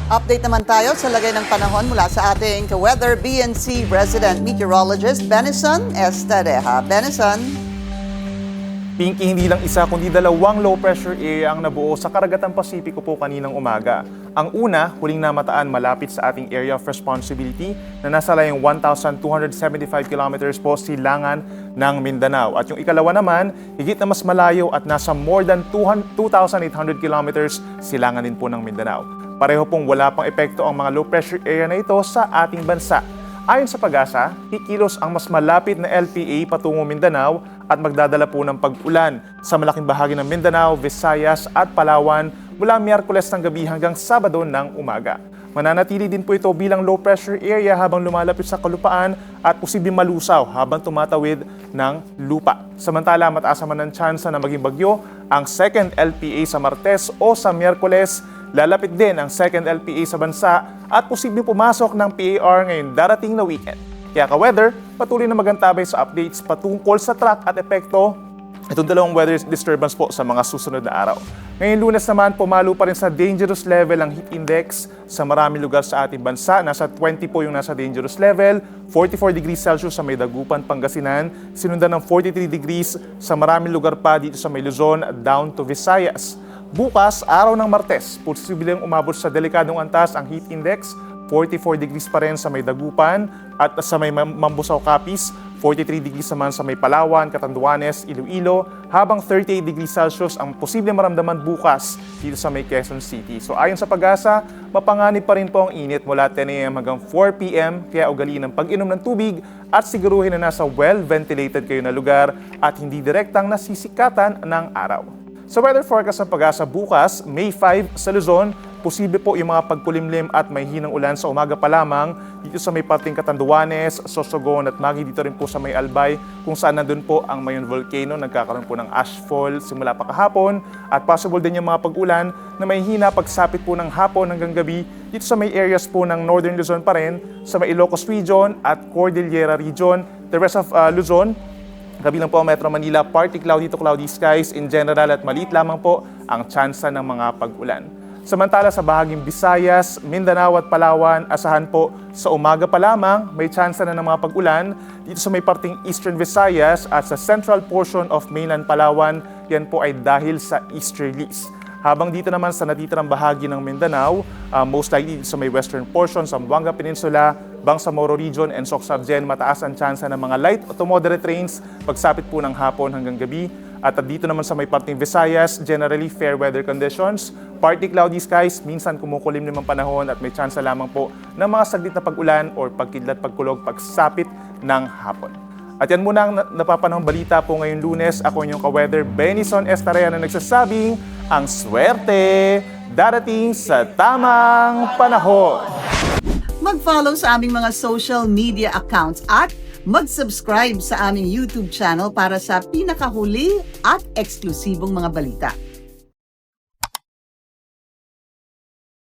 Update naman tayo sa lagay ng panahon mula sa ating Weather BNC Resident Meteorologist Benison Estareja. Benison. Pinky, hindi lang isa kundi dalawang low pressure area ang nabuo sa Karagatang Pasipiko po kaninang umaga. Ang una, huling namataan malapit sa ating area of responsibility na nasa layong 1,275 kilometers po silangan ng Mindanao. At yung ikalawa naman, higit na mas malayo at nasa more than 2,800 kilometers silangan din po ng Mindanao. Pareho pong wala pang epekto ang mga low pressure area na ito sa ating bansa. Ayon sa Pag-asa, kikilos ang mas malapit na LPA patungo Mindanao at magdadala po ng pag-ulan sa malaking bahagi ng Mindanao, Visayas at Palawan mula Miyerkules ng gabi hanggang Sabado ng umaga. Mananatili din po ito bilang low pressure area habang lumalapit sa kalupaan at posibleng malusaw habang tumatawid ng lupa. Samantala, mataas naman ang tsansa na maging bagyo ang second LPA sa Martes o sa Miyerkules. Lalapit din ang second LPA sa bansa at posibleng pumasok ng PAR ngayong darating na weekend. Kaya ka-weather, patuloy na magantabay sa updates patungkol sa track at epekto itong dalawang weather disturbance po sa mga susunod na araw. Ngayong Lunes naman, pumalo pa rin sa dangerous level ang heat index sa maraming lugar sa ating bansa. Nasa 20 po yung nasa dangerous level, 44 degrees Celsius sa may Dagupan, Pangasinan, sinundan ng 43 degrees sa maraming lugar pa dito sa may Luzon down to Visayas. Bukas, araw ng Martes, posibleng umabot sa delikadong antas ang heat index, 44 degrees pa rin sa may Dagupan at sa may Mambusaw, Capiz, 43 degrees naman sa may Palawan, Catanduanes, Iloilo, habang 38 degrees Celsius ang posibleng maramdaman bukas dito sa may Quezon City. So ayon sa Pag-asa, mapanganib pa rin po ang init mula 10 a.m. hanggang 4 p.m. Kaya ugaliin ang pag-inom ng tubig at siguruhin na nasa well-ventilated kayo na lugar at hindi direktang nasisikatan ng araw. Sa weather forecast ng Pag-asa bukas, May 5 sa Luzon, posible po yung mga pagkulimlim at may hinang ulan sa umaga pa lamang dito sa may parting Catanduanes, Sorsogon at Magi dito rin po sa may Albay kung saan nandun po ang Mayon Volcano. Nagkakaroon po ng ashfall simula pa kahapon at possible din yung mga pag-ulan na may hina pagsapit po ng hapon hanggang gabi dito sa may areas po ng Northern Luzon pa rin, sa may Ilocos Region at Cordillera Region. The rest of Luzon, kabilang po ang Metro Manila, partly cloudy to cloudy skies in general at maliit lamang po ang tsansa ng mga pag-ulan. Samantala sa bahaging Visayas, Mindanao at Palawan, asahan po sa umaga pa lamang may tsansa na ng mga pag-ulan dito sa may parting Eastern Visayas at sa central portion of mainland Palawan, yan po ay dahil sa easterlies. Habang dito naman sa natitirang bahagi ng Mindanao, most likely sa may western portion, Zamboanga Peninsula, Bangsamoro Region and Soc-Sabgen, mataas ang tsansa ng mga light to moderate rains pagsapit po ng hapon hanggang gabi. At dito naman sa may parting Visayas, generally fair weather conditions, partly cloudy skies, minsan kumukulimlim ang panahon at may tsansa lamang po ng mga saglit na pag-ulan or pagkidlat pagkulog pagsapit ng hapon. At yan muna ang napapanahong balita po ngayong Lunes. Ako inyong ka-weather, Benison Estareja, na nagsasabing ang swerte darating sa tamang panahon. Mag-follow sa aming mga social media accounts at mag-subscribe sa aming YouTube channel para sa pinakahuli at eksklusibong mga balita.